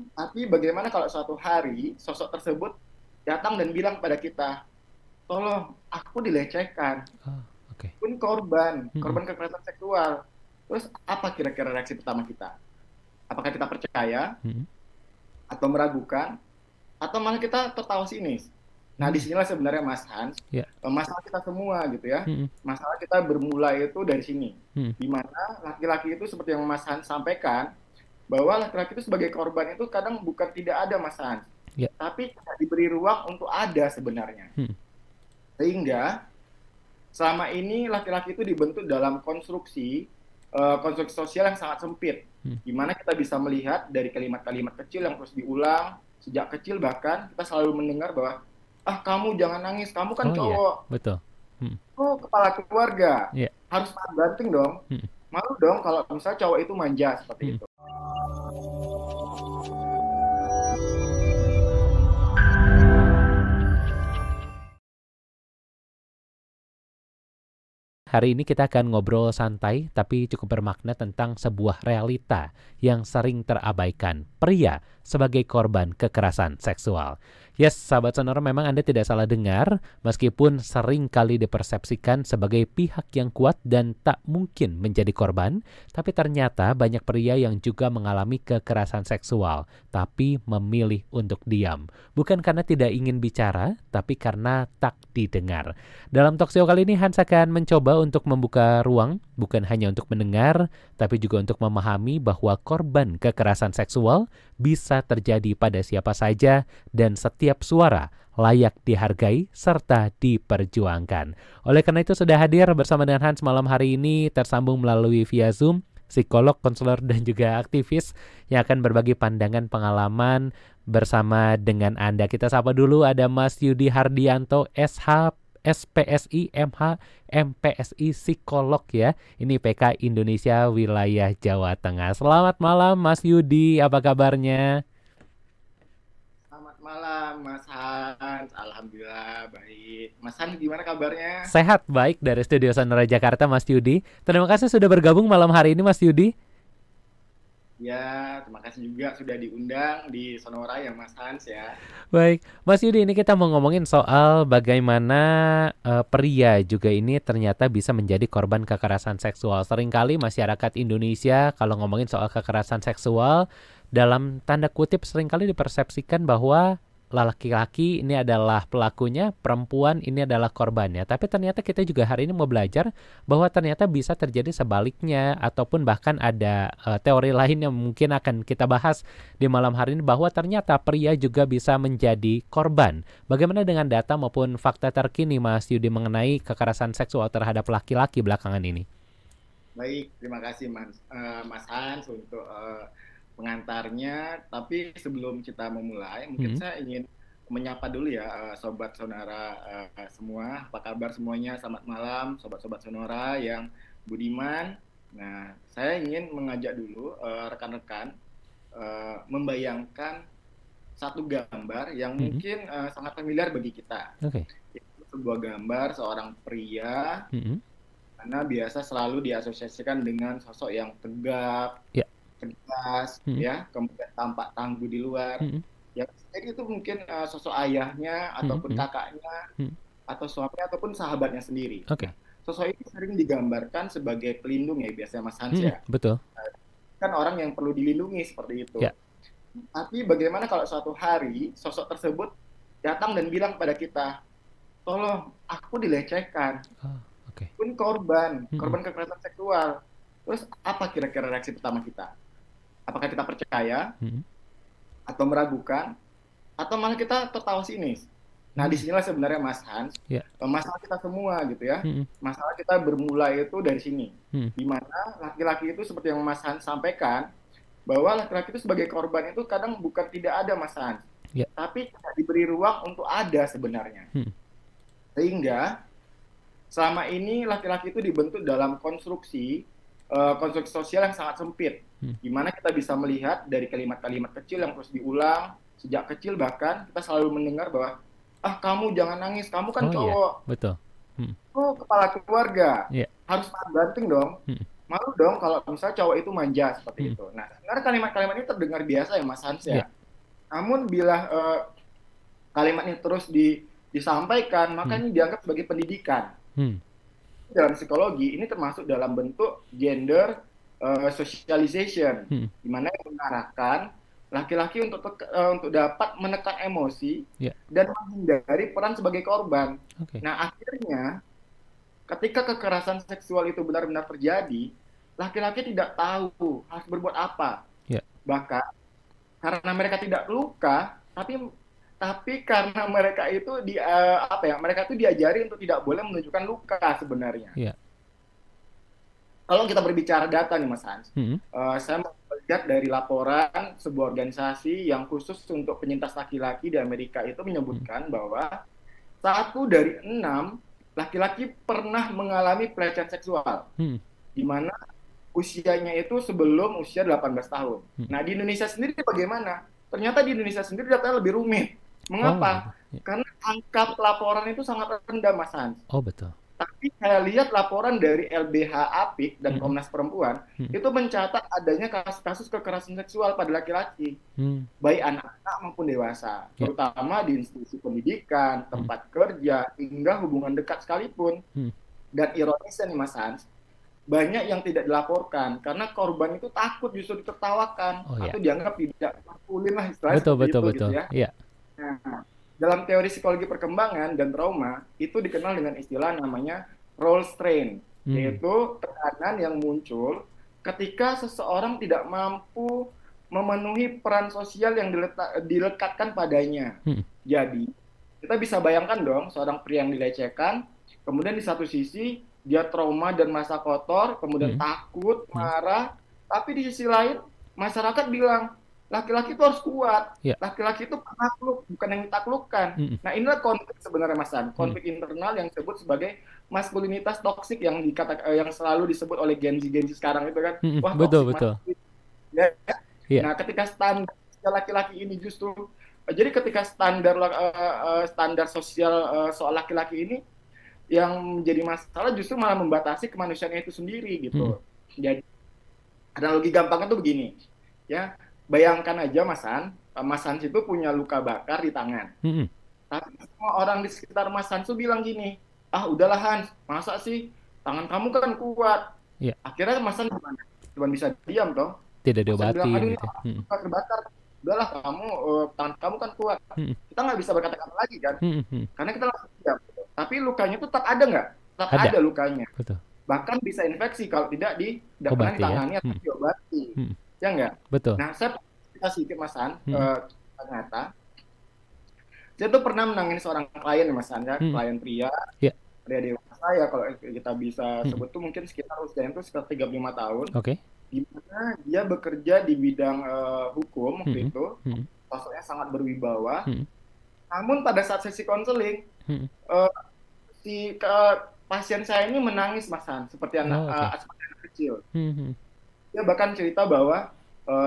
Tapi bagaimana kalau suatu hari sosok tersebut datang dan bilang pada kita, tolong, aku dilecehkan, Oh, oke. pun korban, Mhm, korban kekerasan seksual. Terus apa kira-kira reaksi pertama kita? Apakah kita percaya mhm. atau meragukan atau malah kita tertawa sinis? Nah, Mmm, disinilah sebenarnya Mas Hans, iya. masalah kita semua gitu ya. Mhm, Masalah kita bermulai itu dari sini. mhm. Di mana laki-laki itu seperti yang Mas Hans sampaikan, bahwa laki-laki itu sebagai korban itu kadang bukan tidak ada Mas Hans, Iya. tapi tidak diberi ruang untuk ada sebenarnya. Mhm, Sehingga selama ini laki-laki itu dibentuk dalam konstruksi sosial yang sangat sempit, mhm. di mana kita bisa melihat dari kalimat-kalimat kecil yang terus diulang sejak kecil, bahkan kita selalu mendengar bahwa ah kamu jangan nangis, kamu kan Oh iya, cowok, betul. Mhm, oh kepala keluarga, iya. harus tahan banting dong, Mhm, malu dong kalau misalnya cowok itu manja seperti mhm. itu. Hari ini kita akan ngobrol santai tapi cukup bermakna tentang sebuah realita yang sering terabaikan. Pria sebagai korban kekerasan seksual. Yes, sahabat Sonora, memang Anda tidak salah dengar, meskipun sering kali dipersepsikan sebagai pihak yang kuat dan tak mungkin menjadi korban, tapi ternyata banyak pria yang juga mengalami kekerasan seksual, tapi memilih untuk diam. Bukan karena tidak ingin bicara, tapi karena tak didengar. Dalam talkshow kali ini Hans akan mencoba untuk membuka ruang bukan hanya untuk mendengar, tapi juga untuk memahami bahwa korban kekerasan seksual bisa terjadi pada siapa saja dan setiap suara layak dihargai serta diperjuangkan. Oleh karena itu sudah hadir bersama dengan Hans malam hari ini tersambung melalui via Zoom psikolog, konselor, dan juga aktivis yang akan berbagi pandangan pengalaman bersama dengan Anda. Kita sapa dulu ada Mas Yudi Hardianto, SH, SPSI, MH, MPSI, psikolog ya. Ini PK Indonesia wilayah Jawa Tengah. Selamat malam Mas Yudi, apa kabarnya? Selamat malam Mas Hans, Alhamdulillah baik. Mas Hans gimana kabarnya? Sehat baik dari Studio Sonora Jakarta Mas Yudi. Terima kasih sudah bergabung malam hari ini Mas Yudi. Ya, terima kasih juga sudah diundang di Sonora ya Mas Hans ya. Baik, Mas Yudi, ini kita mau ngomongin soal bagaimana pria juga ini ternyata bisa menjadi korban kekerasan seksual. Seringkali masyarakat Indonesia kalau ngomongin soal kekerasan seksual dalam tanda kutip seringkali dipersepsikan bahwa laki-laki ini adalah pelakunya, perempuan ini adalah korbannya. Tapi ternyata kita juga hari ini mau belajar bahwa ternyata bisa terjadi sebaliknya ataupun bahkan ada teori lain yang mungkin akan kita bahas di malam hari ini bahwa ternyata pria juga bisa menjadi korban. Bagaimana dengan data maupun fakta terkini Mas Yudi mengenai kekerasan seksual terhadap laki-laki belakangan ini? Baik, terima kasih Mas Hans untuk pengantarnya. Tapi sebelum kita memulai, mungkin Hmm. saya ingin menyapa dulu ya Sobat Sonora semua. Apa kabar semuanya? Selamat malam Sobat-Sobat Sonora yang budiman. Nah, saya ingin mengajak dulu rekan-rekan membayangkan satu gambar yang Hmm. mungkin sangat familiar bagi kita. Oke. Okay. Itu sebuah gambar seorang pria Hmm. karena biasa selalu diasosiasikan dengan sosok yang tegap, Ya. tegas, Hmm. ya, kemudian tampak tangguh di luar. Hmm. Ya, jadi itu mungkin sosok ayahnya Hmm. ataupun Hmm. kakaknya Hmm. atau suami ataupun sahabatnya sendiri. Oke. Nah, sosok ini sering digambarkan sebagai pelindung ya biasanya Mas Hans Hmm. ya. Betul. Kan orang yang perlu dilindungi seperti itu. Ya. Tapi bagaimana kalau suatu hari sosok tersebut datang dan bilang pada kita, tolong, aku dilecehkan, Oh, oke. Okay. pun korban, Hmm. korban kekerasan seksual. Terus apa kira-kira reaksi pertama kita? Apakah kita percaya Hmm. atau meragukan atau malah kita tertawa sinis? Nah, Hmm. disinilah sebenarnya Mas Hans, Ya. masalah kita semua gitu ya. Hmm. Masalah kita bermulai itu dari sini. Hmm. Di mana laki-laki itu seperti yang Mas Hans sampaikan, bahwa laki-laki itu sebagai korban itu kadang bukan tidak ada Mas Hans, Ya. tapi tidak diberi ruang untuk ada sebenarnya. Hmm. Sehingga selama ini laki-laki itu dibentuk dalam konstruksi sosial yang sangat sempit, Hmm. di mana kita bisa melihat dari kalimat-kalimat kecil yang terus diulang sejak kecil, bahkan kita selalu mendengar bahwa ah kamu jangan nangis, kamu kan Oh iya, cowok, betul. Hmm. oh kepala keluarga, Ya. harus tahan banting dong, Hmm. Malu dong kalau misalnya cowok itu manja seperti Hmm. itu. Nah, sebenarnya kalimat-kalimat ini terdengar biasa ya Mas Hans Ya. ya. Namun bila kalimat ini terus disampaikan, maka Hmm. ini dianggap sebagai pendidikan. Hmm. Dalam psikologi ini termasuk dalam bentuk gender socialization, Hmm. di mana yang mengarahkan laki-laki untuk dapat menekan emosi Ya. dan menghindari peran sebagai korban. Oke. Nah, akhirnya ketika kekerasan seksual itu benar-benar terjadi, laki-laki tidak tahu harus berbuat apa. Ya. Bahkan karena mereka tidak luka, tapi karena mereka itu mereka itu diajari untuk tidak boleh menunjukkan luka sebenarnya. Ya. Kalau kita berbicara data nih Mas Hans, Hmm. saya melihat dari laporan sebuah organisasi yang khusus untuk penyintas laki-laki di Amerika itu menyebutkan bahwa 1 dari 6 laki-laki pernah mengalami pelecehan seksual, Hmm. di mana usianya itu sebelum usia 18 tahun. Hmm. Nah, di Indonesia sendiri bagaimana? Ternyata di Indonesia sendiri datanya lebih rumit. Oh, gitu. Mengapa? Ya. Karena angka pelaporan itu sangat rendah, Mas Hans. Oh, betul. Tapi saya lihat laporan dari LBH Apik dan Hmm. Komnas Perempuan Hmm. itu mencatat adanya kasus-kasus kekerasan seksual pada laki-laki, Hmm. baik anak-anak maupun dewasa, Ya. terutama di institusi pendidikan, Hmm. tempat kerja, hingga hubungan dekat sekalipun. Hmm. Dan ironisnya nih Mas Hans, banyak yang tidak dilaporkan karena korban itu takut justru ditertawakan Oh, ya. atau dianggap tidak maskulin lah istilahnya Betul, seperti betul, itu betul. gitu ya. Iya. Nah, dalam teori psikologi perkembangan dan trauma itu dikenal dengan istilah namanya role strain, Hmm. yaitu tekanan yang muncul ketika seseorang tidak mampu memenuhi peran sosial yang dilekatkan padanya. Hmm. Jadi, kita bisa bayangkan dong seorang pria yang dilecehkan, kemudian di satu sisi dia trauma dan masa kotor, kemudian Hmm. takut, Hmm. marah, tapi di sisi lain masyarakat bilang laki-laki itu harus kuat, Ya. laki-laki itu penakluk, bukan yang ditaklukkan. Hmm. Nah, inilah konflik sebenarnya Mas San, konflik internal yang disebut sebagai maskulinitas toksik yang yang selalu disebut oleh Gen Z sekarang itu kan, Hmm. wah Betul, toksik betul. maskulin. Ya. Iya. Nah, ketika standar laki-laki ini justru jadi ketika standar sosial soal laki-laki ini yang menjadi masalah justru malah membatasi kemanusiaannya itu sendiri Hmm. gitu. Jadi analogi gampangnya tuh begini, ya bayangkan aja Mas Hans itu punya luka bakar di tangan. Hmm. Tapi semua orang di sekitar Mas Hans tuh bilang gini, ah udahlah Hans, masa sih tangan kamu kan kuat. Iya. Akhirnya Mas Hans gimana? Cuma bisa diam toh. Tidak Mas Hans bilang, diobatin aduh ini gitu. Hmm. luka terbakar. Udahlah kamu, tangan kamu kan kuat. Hmm. Kita nggak bisa berkata-kata lagi kan, Hmm. karena kita langsung diam. Tapi lukanya itu tetap ada nggak? Tetap Ada. ada lukanya. Betul. Bahkan bisa infeksi kalau tidak pernah Obati ya. ditangani atau diobati. Hmm. Ya enggak? Betul. Nah, saya cerita sedikit Mas Han, Hmm. ternyata saya tuh pernah menangani seorang klien Mas Han ya, Hmm. klien pria, Ya. pria dewasa ya kalau kita bisa Hmm. sebut tuh mungkin sekitar usianya itu sekitar 35 tahun, Oke. di mana dia bekerja di bidang hukum waktu Hmm. itu, Hmm. sosoknya sangat berwibawa. Hmm. Namun pada saat sesi konseling, Hmm. si pasien saya ini menangis Mas Han, seperti Oh, oke. seperti anak kecil. Hmm. Dia bahkan cerita bahwa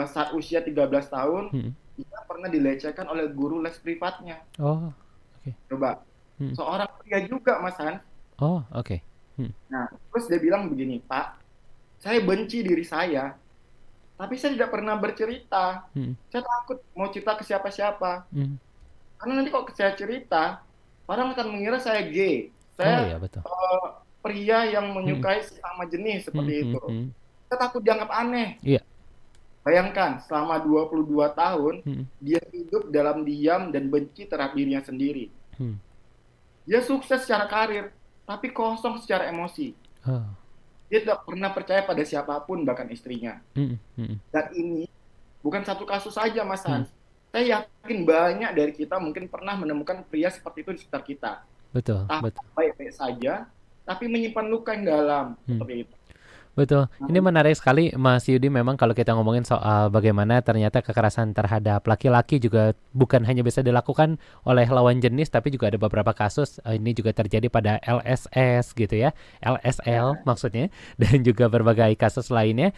saat usia 13 tahun, Hmm. dia pernah dilecehkan oleh guru les privatnya. Oh, oke. Coba, Hmm. seorang pria juga Mas Han. Oh, oke. Hmm. Nah, terus dia bilang begini, Pak, saya benci diri saya, tapi saya tidak pernah bercerita. Hmm. Saya takut mau cerita ke siapa-siapa. Hmm. Karena nanti kalau saya cerita, orang akan mengira saya gay. Oh, Saya ya betul. pria yang menyukai sesama jenis seperti Hmm. itu. Hmm. Saya takut dianggap aneh. Iya. Bayangkan, selama 22 tahun, Hmm. dia hidup dalam diam dan benci terhadap dirinya sendiri. Hmm. Dia sukses secara karir, tapi kosong secara emosi. Oh. Dia tidak pernah percaya pada siapapun, bahkan istrinya. Hmm. Hmm. Dan ini bukan satu kasus saja, Mas Hmm. Hans. Saya yakin banyak dari kita mungkin pernah menemukan pria seperti itu di sekitar kita. Betul, Tampak betul. baik-baik saja, tapi menyimpan luka yang dalam. Hmm. Seperti itu. Betul. Ini menarik sekali Mas Yudi, memang kalau kita ngomongin soal bagaimana ternyata kekerasan terhadap laki-laki juga bukan hanya bisa dilakukan oleh lawan jenis, tapi juga ada beberapa kasus ini juga terjadi pada LSS gitu ya, LSL maksudnya, dan juga berbagai kasus lainnya.